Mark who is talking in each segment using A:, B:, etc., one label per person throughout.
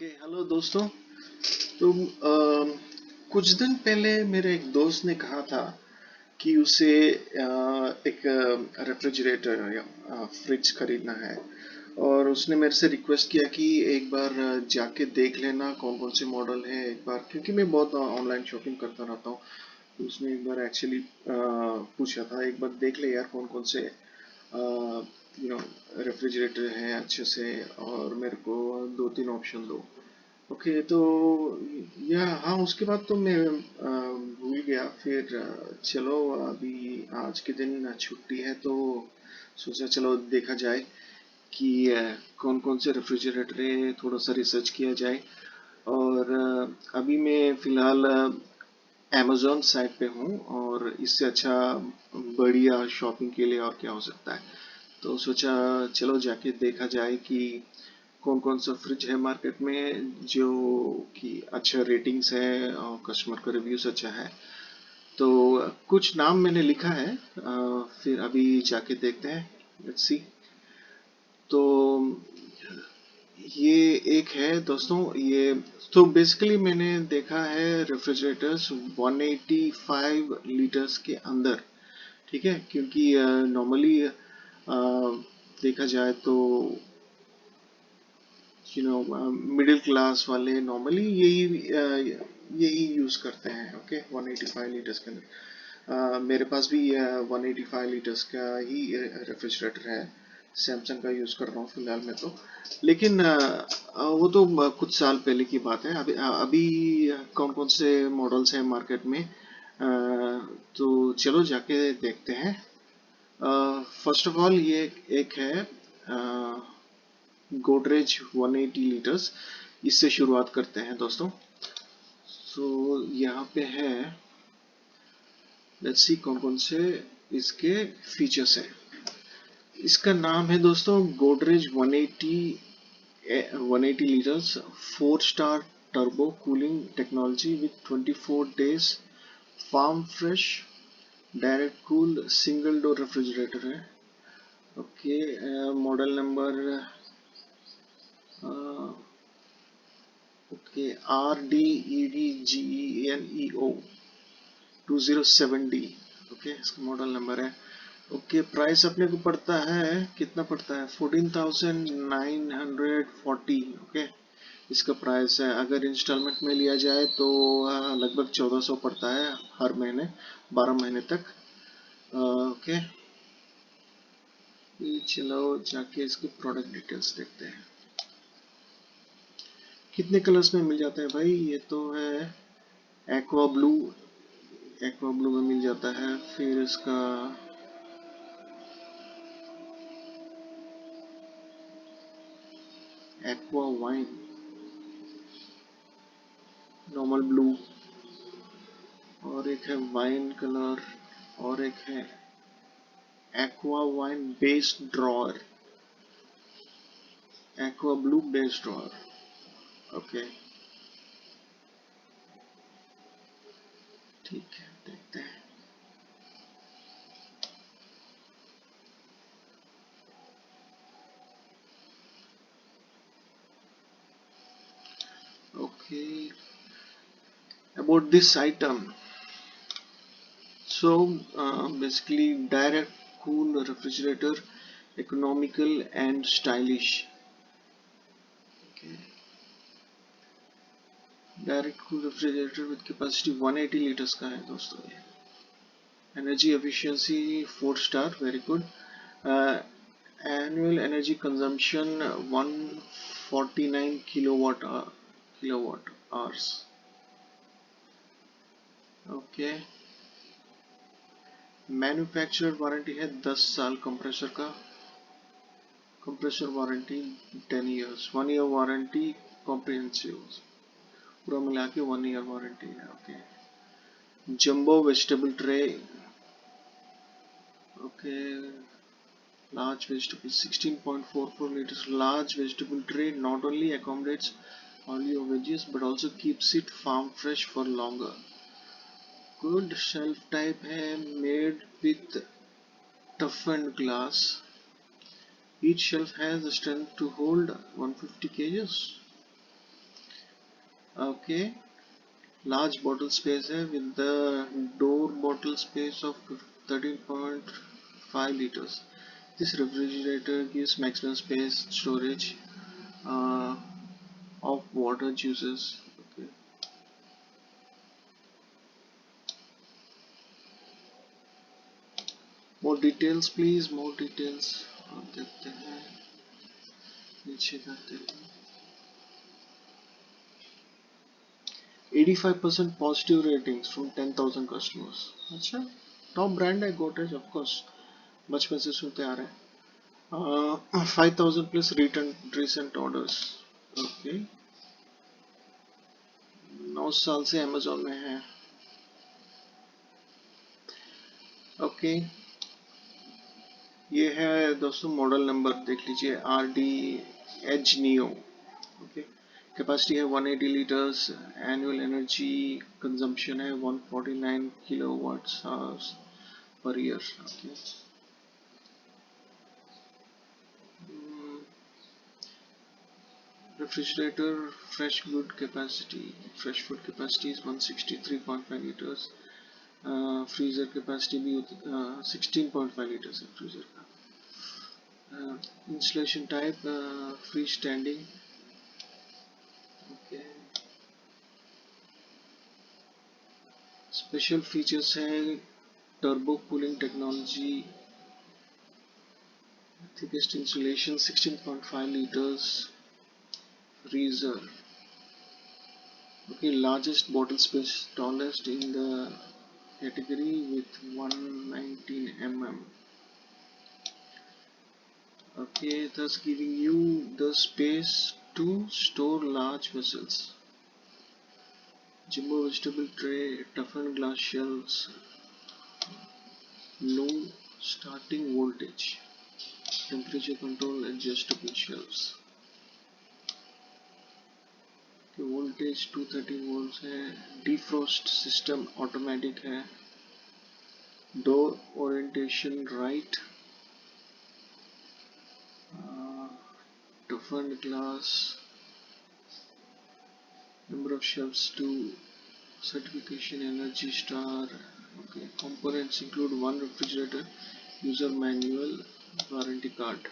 A: Okay hello दोस्तों। तो कुछ दिन पहले मेरे एक दोस्त ने कहा था कि उसे एक रेफ्रिजरेटर या फ्रिज खरीदना है। और उसने मेरे से रिक्वेस्ट किया कि एक बार जाके देख लेना कौन कौन से मॉडल हैं एक बार, क्योंकि मैं बहुत ऑनलाइन शॉपिंग करता रहता हूँ। तो उसने एक बार एक्चुअली पूछा था एक बार देख ले यार कौन कौन से यू नो रेफ्रिजरेटर हैं अच्छे से, और मेरे को दो तीन ऑप्शन दो। ओके तो या हाँ, उसके बाद तो मैं भूल गया। फिर चलो अभी आज के दिन छुट्टी है तो सोचा चलो देखा जाए कि कौन कौन से रेफ्रिजरेटर है, थोड़ा सा रिसर्च किया जाए। और अभी मैं फिलहाल अमेजोन साइट पे हूँ, और इससे अच्छा बढ़िया शॉपिंग के लिए और क्या हो सकता है। तो सोचा चलो जाके देखा जाए कि कौन कौन सा फ्रिज है मार्केट में जो कि अच्छा रेटिंग्स है और कस्टमर का रिव्यूज अच्छा है। तो कुछ नाम मैंने लिखा है, फिर अभी जाके देखते हैं। Let's see. तो ये एक है दोस्तों, ये तो बेसिकली मैंने देखा है रेफ्रिजरेटर्स 185 लीटर्स के अंदर। ठीक है, क्योंकि नॉर्मली देखा जाए तो मिडिल क्लास वाले नॉर्मली यही यूज करते हैं। ओके 185 लीटर्स के अंदर मेरे पास भी 185 लीटर्स का ही रेफ्रिजरेटर है। सैमसंग का यूज कर रहा हूँ फिलहाल में तो। लेकिन वो तो कुछ साल पहले की बात है। अभी कौन कौन से मॉडल्स हैं मार्केट में, तो चलो जाके देखते हैं। फर्स्ट ऑफ ऑल ये एक है गोदरेज 180 लीटर्स। इससे शुरुआत करते हैं दोस्तों। तो यहाँ पे है, लेट्स सी कौन कौन से इसके फीचर्स हैं। इसका नाम है दोस्तों Godrej 180 litres 4 star turbo cooling technology with 24 days farm fresh direct cool single door refrigerator है। Okay, model number okay RDEDGENEO 207D। Okay, इसका मॉडल नंबर है। ओके, प्राइस अपने को पड़ता है, कितना पड़ता है, 14,940। ओके, इसका प्राइस है। अगर इंस्टॉलमेंट में लिया जाए तो लगभग 1400 पड़ता है हर महीने, 12 महीने तक। ओके, चलो जाके इसके प्रोडक्ट डिटेल्स देखते हैं। कितने कलर्स में मिल जाता है भाई, ये तो है एक्वा ब्लू। एक्वा ब्लू में मिल जाता है। फिर इसका एक्वा वाइन, नॉर्मल ब्लू, और एक है वाइन कलर, और एक है aqua wine base drawer, aqua blue base drawer. Okay, ठीक है, देखते हैं। Okay, about this item. So basically direct cool refrigerator, economical and stylish. Okay. Direct cool refrigerator with capacity 180 litres का है दोस्तों ये। Energy efficiency 4 star, very good. Annual energy consumption 149 kilowatt hours. Okay, manufacturer warranty है 10 साल compressor का। Compressor warranty 10 years, 1 year warranty comprehensive, पूरा मिला के 1 ईयर वारंटी है। Okay, jumbo vegetable tray. Okay, large vegetable 16.44 liters large vegetable tray not only accommodates all your veggies but also keeps it farm fresh for longer. Good shelf type है, made with toughened glass. Each shelf has the strength to hold 150 kgs. Okay, large bottle space है with the door bottle space of 13.5 liters. This refrigerator gives maximum space storage uh, of water juices. Okay. More details please, more details. आप देखते हैं, नीचे जाते हैं. 85% positive ratings from 10,000 customers. अच्छा, top brand है गोटेज of course, बचपन से सुनते आ रहे हैं. 5,000 plus return recent orders. Okay, 9 साल से अमेजोन में है. ओके, ये है दोस्तों मॉडल नंबर, देख लीजिए, R D H neo. Okay, capacity है 180 लीटर्स. एनुअल एनर्जी कंजम्पशन है 149 kilowatts hours per year. Okay. Refrigerator fresh food capacity is 163.5 liters. Freezer capacity भी 16.5 liters है freezer का. Installation type freestanding. Okay. Special features है turbo cooling technology. Thickest insulation 16.5 liters. Freezer. Okay, largest bottle space, tallest in the category with 119 mm. Okay, thus giving you the space to store large vessels. Jumbo vegetable tray, toughened glass shelves, low starting voltage, temperature control adjustable shelves. Okay, voltage 230 volts है, defrost system automatic है, door orientation right, toughened glass, number of shelves 2, certification Energy Star. Okay, components include one refrigerator, user manual, warranty card.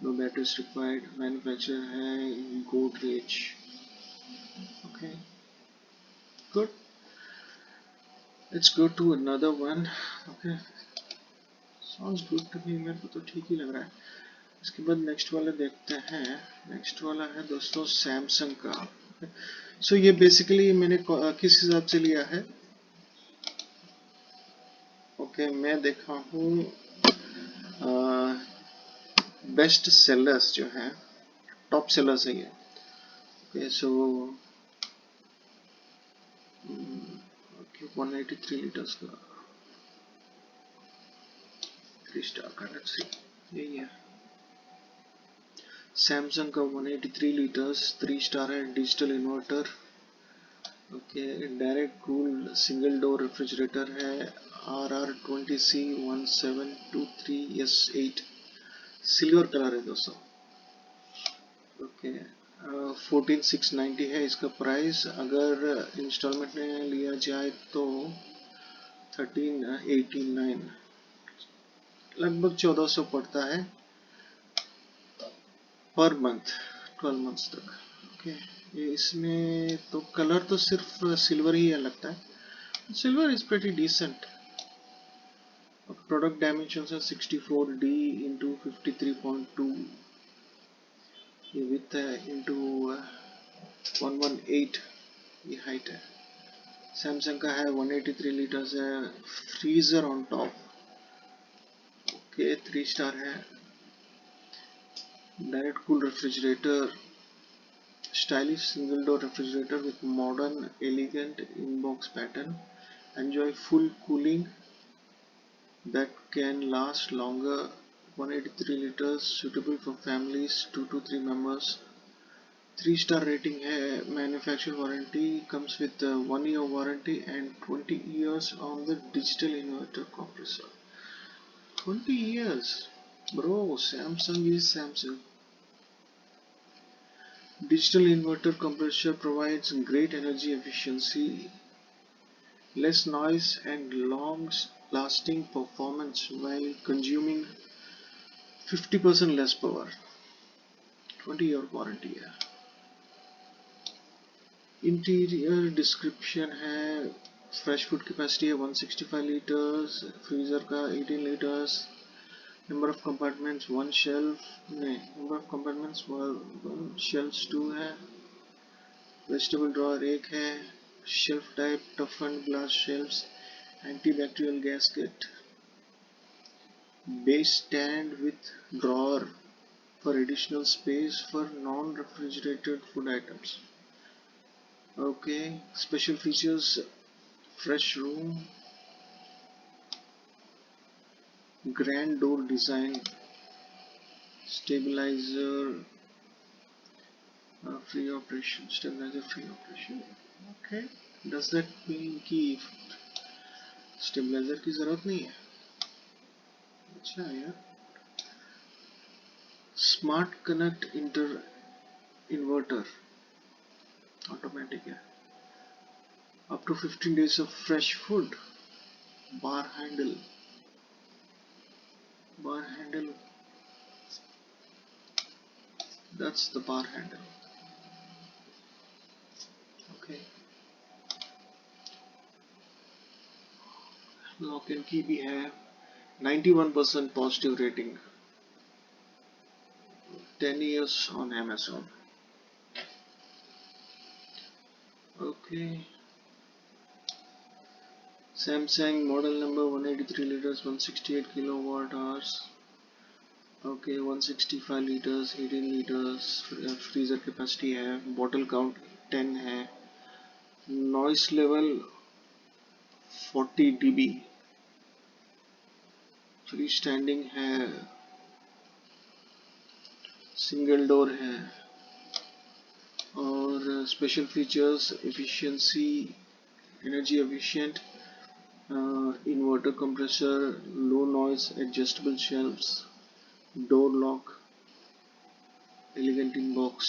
A: No batteries required. Manufacturer है Godrej. Okay, good. Let's go to another one. Okay, sounds good to me. मेरे को तो ठीक ही लग रहा है. इसके बाद नेक्स्ट वाला देखते हैं. नेक्स्ट वाला है दोस्तों सैमसंग का. सो ये बेसिकली मैंने किस हिसाब से लिया है. ओके, मैं देखा हूँ बेस्ट सेलर्स जो हैं, टॉप सेलर्स है ये. ओके, सो 183 लीटर्स का 3 स्टार का. लेट्स सी, यही है सैमसंग का 183 लीटर्स 3 स्टार है. Digital inverter. Okay, direct cool single door refrigerator है. RR20C1723S8 सिल्वर कलर है दोस्तों. ओके, 14,690 है इसका प्राइस. अगर इंस्टॉलमेंट में लिया जाए तो 1389, लगभग 1400 पड़ता है पर मंथ, 12 मंथ्स तक. ओके, ये इसमें तो कलर तो सिर्फ सिल्वर ही है लगता है. Silver is pretty decent. Product dimension है 64D इंटू 53.2. ये विथ है इंटू 118 ये हाइट है. सैमसंग का है 183 लीटर्स है. Freezer on top. Okay, 3 star है. Direct cool refrigerator, stylish single door refrigerator with modern elegant inbox pattern. Enjoy full cooling that can last longer. 183 liters, suitable for families 2 to 3 members. 3 star rating है. Manufacturer warranty comes with a 1 year warranty and 20 years on the digital inverter compressor. 20 years, bro. Samsung is Samsung. Digital inverter compressor provides great energy efficiency, less noise and long-lasting performance while consuming 50% less power. 20-year warranty है. Interior description है. Fresh food capacity है 165 litres. Freezer का 18 litres. Number of compartments 1 shelf. नहीं, number of compartments 1 shelves 2 है. Vegetable drawer 1 है. Shelf type टफन glass shelves. Antibacterial gasket. Base stand with drawer for additional space for non-refrigerated food items. Okay, special features: fresh room, grand door design, stabilizer, free operation, stabilizer free operation. Okay, does that mean कि stabilizer की जरूरत नहीं है? अच्छा यार. Smart connect inverter automatic है. Up to 15 days of fresh food. Bar handle. That's the bar handle. Okay. Lock and key भी है. 91% positive rating. 10 years on Amazon. Okay. Samsung model number 183 liters, 168 kilowatt hours. Okay, 165 liters, 18 liters. Freezer capacity है. Bottle count 10 है. Noise level 40 dB. Freestanding है. Single door है. और special features: efficiency, energy efficient, inverter compressor, low noise, adjustable shelves, door lock, elegant inox.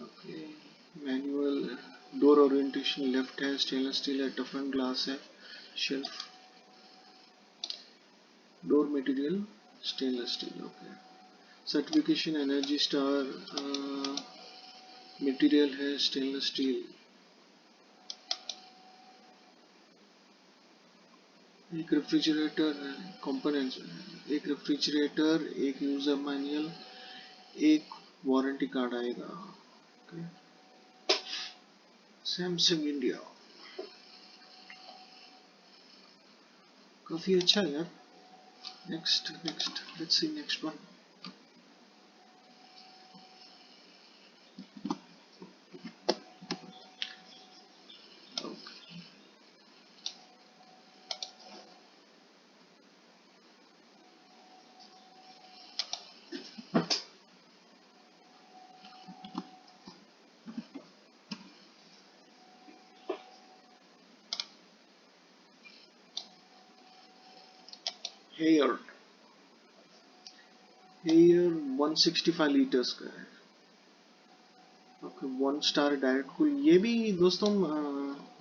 A: Okay. Manual. Door orientation left है. Stainless steel है. Toughen glass है. Shelf. Door material stainless steel. Okay. Certification energy star. Material है stainless steel. एक refrigerator components. एक refrigerator, एक user manual, एक warranty card आएगा. Samsung India. काफी अच्छा है यार. Next let's see next one. Haier 165 litres का है. ओके. 1 star direct cool. ये भी दोस्तों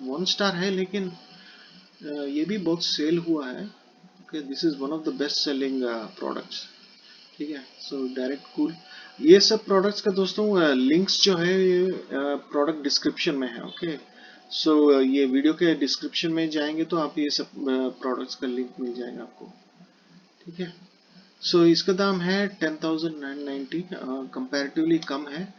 A: 1 स्टार है, लेकिन ये भी बहुत सेल हुआ है. Okay. This is one of the best selling products. ठीक है. So direct cool. ये सब प्रोडक्ट्स का दोस्तों लिंक्स जो है ये प्रोडक्ट डिस्क्रिप्शन में है. ओके. सो ये वीडियो के डिस्क्रिप्शन में जाएंगे तो आप ये सब प्रोडक्ट्स का लिंक मिल जाएगा आपको. ठीक है. सो इसका दाम है 10,990. कंपैरेटिवली कम है.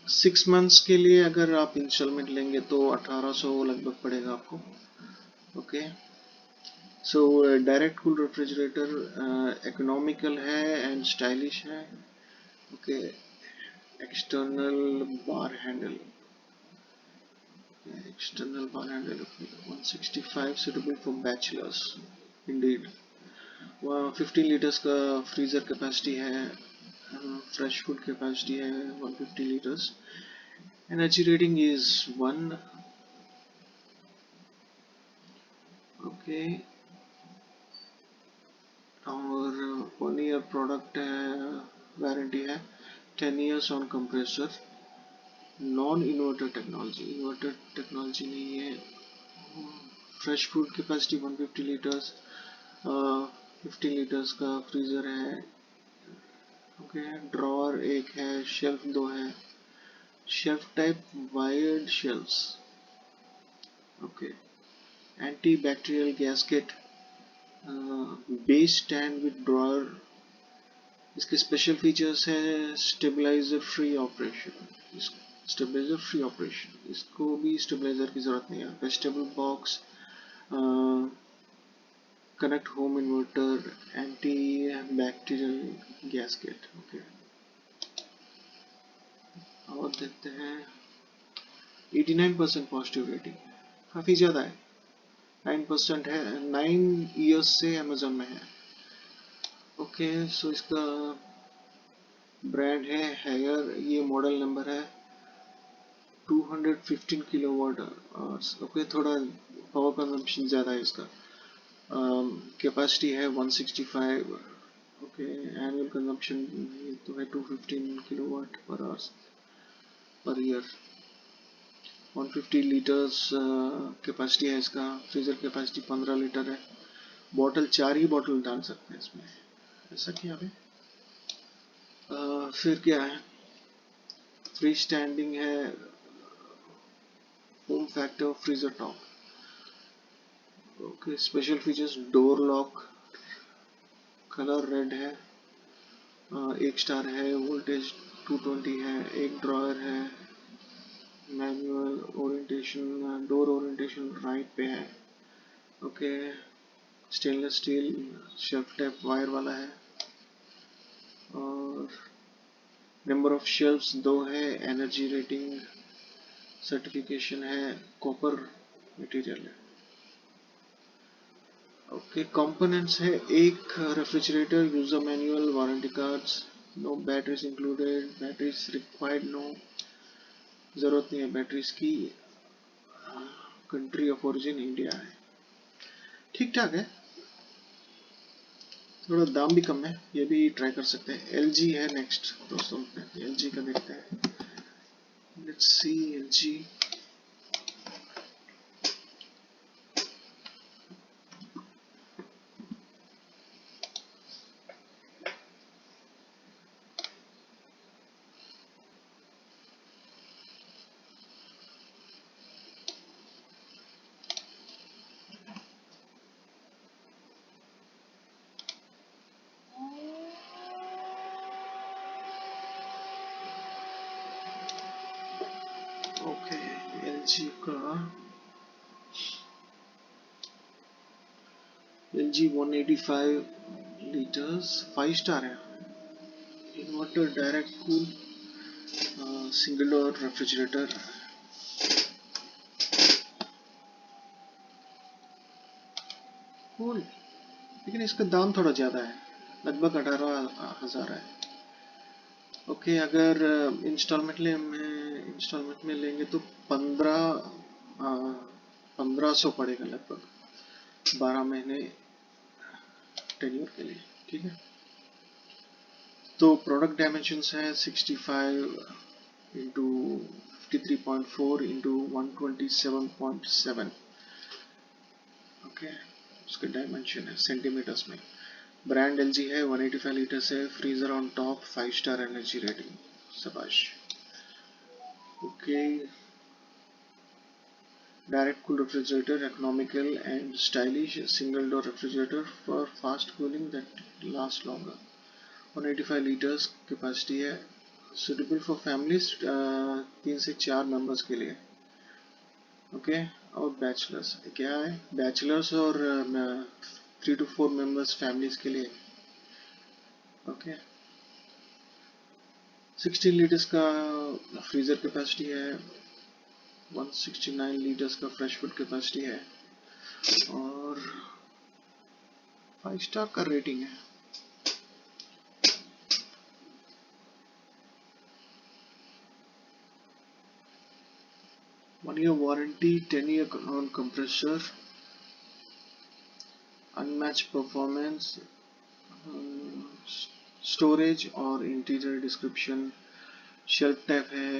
A: 6 मंथ्स के लिए अगर आप इंस्टॉलमेंट लेंगे तो 1800 लगभग पड़ेगा आपको. Okay. So direct cool refrigerator economical है एंड स्टाइलिश है. Okay. External bar handle. 165 suitable for bachelors. Indeed. 15 litres का फ्रीजर कैपेसिटी है. फ्रेश फूड कैपेसिटी है 150 litres. Energy rating is 1. Okay. और 1 ईयर प्रोडक्ट वारंटी है, 10 years on compressor, non inverter technology, inverter technology नहीं है। Fresh food capacity 150 litres, 15 litres का freezer है। Okay, drawer एक है, शेल्फ दो है, shelf type wired shelves. Okay, anti bacterial gasket, base stand with drawer. इसके स्पेशल फीचर्स है stabiliser free operation, stabiliser free operation, इसको भी स्टेबलाइजर की जरूरत नहीं है। Vegetable box, connect home inverter, anti bacterial gasket. Okay, और देखते हैं 89% पॉजिटिव रेटिंग, काफ़ी ज़्यादा है। 9% है, 9 years से अमेजोन में है। ओके, सो इसका ब्रांड है हेयर, ये मॉडल नंबर है 215 किलोवाट आवर्स। ओके, थोड़ा पावर कंजम्पशन ज़्यादा है इसका। कैपेसिटी है 165। ओके, एनुअल कंजम्पशन तो है 215 किलोवाट पर hours per year. 150 litres capacity है इसका। फ्रीजर कैपेसिटी 15 लीटर है। बॉटल 4 ही बॉटल डाल सकते हैं इसमें, ऐसा किया है। फिर क्या है, फ्री स्टैंडिंग है, home factor freezer top. Okay, special features door lock, colour red है, 1 स्टार है, वोल्टेज 220 है, एक ड्रॉयर है, manual orientation, door orientation right पे है। Okay, stainless steel shelf type wire वाला है, और नंबर ऑफ शेल्फ्स 2 है, एनर्जी रेटिंग सर्टिफिकेशन है, कॉपर मटेरियल है। ओके, कंपोनेंट्स है, एक refrigerator, user manual, warranty cards, no batteries included, batteries required no, जरूरत नहीं है बैटरीज की, कंट्री ऑफ ओरिजिन इंडिया है। ठीक ठाक है, थोड़ा दाम भी कम है, ये भी ट्राई कर सकते हैं। एलजी है नेक्स्ट दोस्तों, एलजी का देखते हैं। Let's see LG. Okay, LG का एलजी 185 लीटर्स, 5 स्टार है, inverter direct cool, single door refrigerator. Cool, लेकिन इसका दाम थोड़ा ज़्यादा है, लगभग 18,000 है। ओके, अगर इंस्टॉलमेंट में लेंगे तो 1500 पड़ेगा लगभग, 12 महीने टेन्योर के लिए। ठीक है, तो प्रोडक्ट डायमेंशंस है 65 इंटू 53.4 इंटू 127.7। ओके, उसके डायमेंशन है सेंटीमीटर्स में। ब्रांड एलजी है, 185 लीटर से, freezer on top, 5 star energy rating, शाबाश। Okay, direct cool refrigerator, economical and stylish, single door refrigerator for fast cooling that lasts longer, 185 liters capacity है, suitable for families, 3 से 4 members के लिए। Okay, और bachelors क्या है, bachelors और 3 to 4 members families के लिए। ओके, 16 लीटर्स का फ्रीजर कैपेसिटी है, 169 लीटर्स का फ्रेश फूड कैपेसिटी है, और 5 स्टार का रेटिंग है। 1 year warranty, 10 year on compressor, unmatched performance, storage और इंटीरियर डिस्क्रिप्शन, शेल्फ टैप है,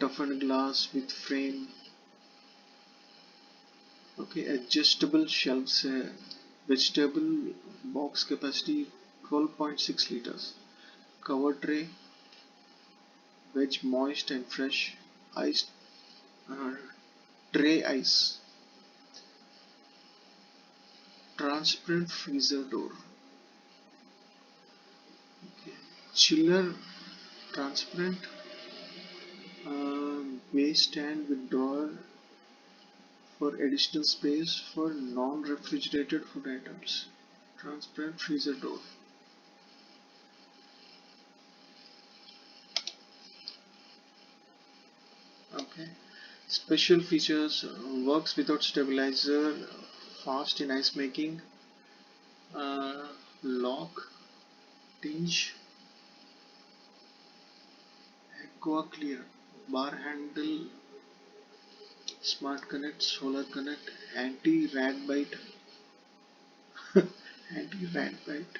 A: toughen glass with frame, okay, adjustable shelves है, vegetable box capacity 12.6 liters, cover tray, veg moist and fresh, ice uh, tray ice, transparent freezer door, okay. Chiller transparent, base stand with drawer for additional space for non-refrigerated food items, transparent freezer door, okay. Special features, works without stabilizer, fast in ice making, uh, lock, tinge, aqua clear, bar handle, smart connect, solar connect, anti rat bite, anti rat bite,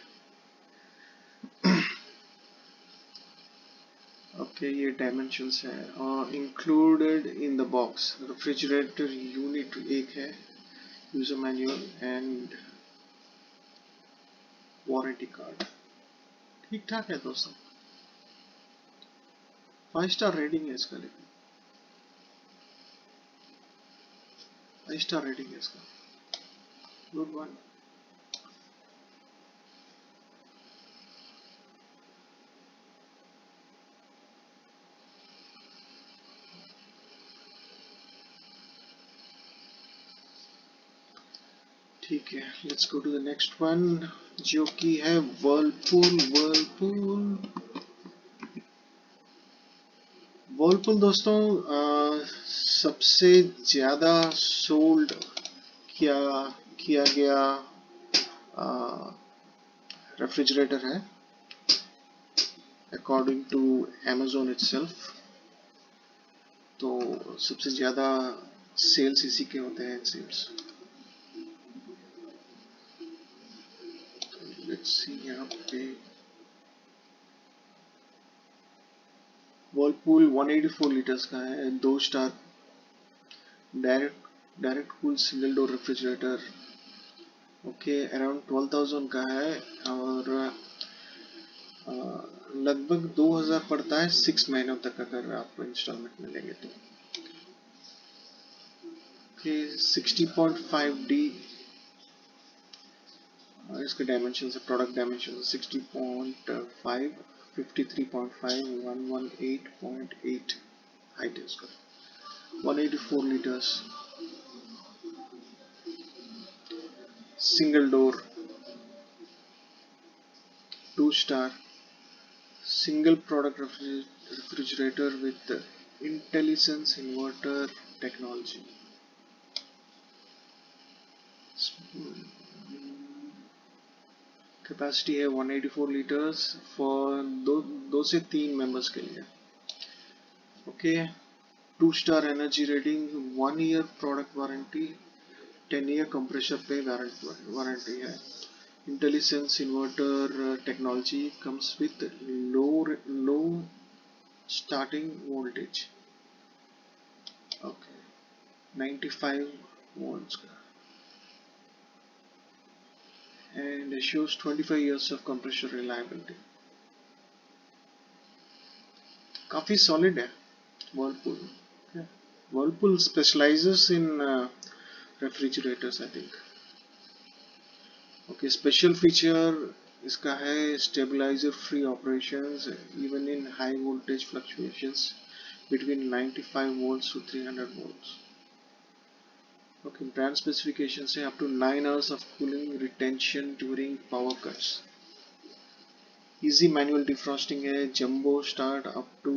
A: okay ये dimensions है और included in the box refrigerator unit एक है, user manual and warranty card. ठीक ठाक है दोस्तों, 5 star rating है इसका, लेकिन 5 स्टार रेटिंग है इसका, गुड वन। ठीक है, let's go to the next one जो कि है वर्लपूल। वर्लपूल दोस्तों सबसे ज्यादा सोल्ड किया किया गया रेफ्रिजरेटर है अकॉर्डिंग टू Amazon itself। तो सबसे ज्यादा सेल्स इसी के होते हैं सेल्स। लेट्स सी यहाँ पे वर्लपूल 184 लीटर्स का है, 2 star, direct cool single door refrigerator, okay, around 12,000 का है और लगभग 2,000 पड़ता है 6 महीनों तक अगर आप इंस्टॉलमेंट में लेंगे तो। ओके, 60.5D इसके डायमेंशन है, प्रोडक्ट डायमेंशन 60.5, 53.5, 118.8 हाइट है उसका, 184 litres, single door, 2 star, single product refrigerator with IntelliSense inverter technology, capacity है 184 लीटर्स फॉर दो से 3 मेंबर्स के लिए, okay. 2 star energy rating, 1 year product warranty, 10 year compressor पे वारंटी है, IntelliSense inverter technology comes with low starting voltage, okay, 95 volts का, and shows 25 years of compressor reliability। काफी solid है Whirlpool. Whirlpool specialises in refrigerators I think, okay. Special feature इसका है stabiliser free operations even in high voltage fluctuations between 95 volts to 300 volts, okay। brand specifications say up to 9 hours of cooling retention during power cuts, easy manual defrosting है, jumbo start up to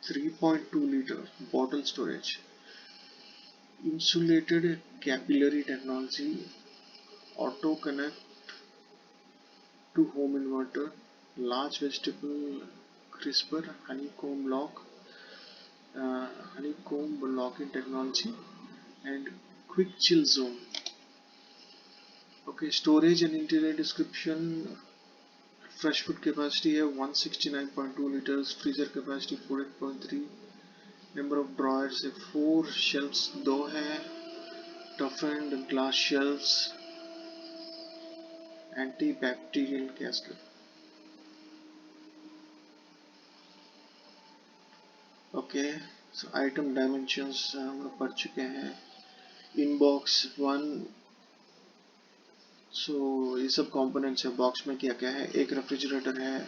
A: 3.2 liter bottle storage, insulated capillary technology, auto connect to home inverter, large vegetable crisper, honeycomb locking technology, and quick chill zone, okay, storage and interior description. Fresh food capacity है 169.2 litres, freezer capacity 48.3, number of drawers है 4, shelves 2 है, toughened glass shelves, anti bacterial gasket. Okay, so item dimensions हम लोग पढ़ चुके हैं। Inbox 1, सो ये सब कंपोनेंट्स है। बॉक्स में क्या क्या है? एक रेफ्रिजरेटर है,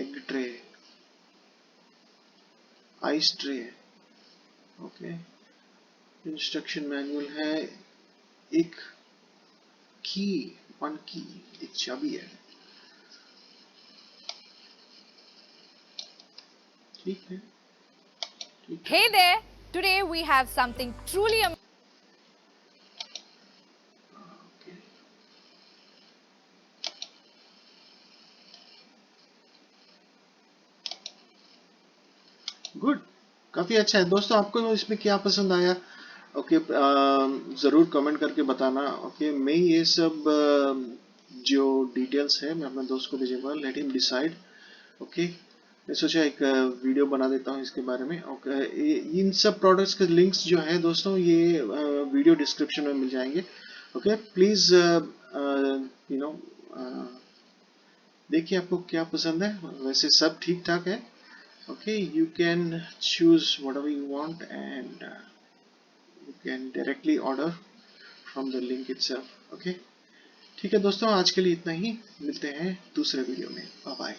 A: egg tray, ice tray, okay, instruction manual है, एक की, वन की, एक चाबी है। ठीक है, ठीक है।
B: Hey there! Today we have something truly amazing.
A: Okay, good, काफी अच्छा है दोस्तों। आपको इसमें क्या पसंद आया? ओके, जरूर कमेंट करके बताना। ओके, मैं ये सब जो डिटेल्स है मैं अपने दोस्त को भेजूंगा, लेट हिम डिसाइड। ओके, मैं सोचा एक वीडियो बना देता हूँ इसके बारे में। ओके, इन सब प्रोडक्ट्स के लिंक्स जो है दोस्तों ये वीडियो डिस्क्रिप्शन में मिल जाएंगे। ओके, प्लीज यू नो देखिए आपको क्या पसंद है। वैसे सब ठीक ठाक है। Okay, you can choose whatever you want and you can directly order from the link itself. Okay, ठीक है दोस्तों, आज के लिए इतना ही। मिलते हैं दूसरे वीडियो में। Bye bye.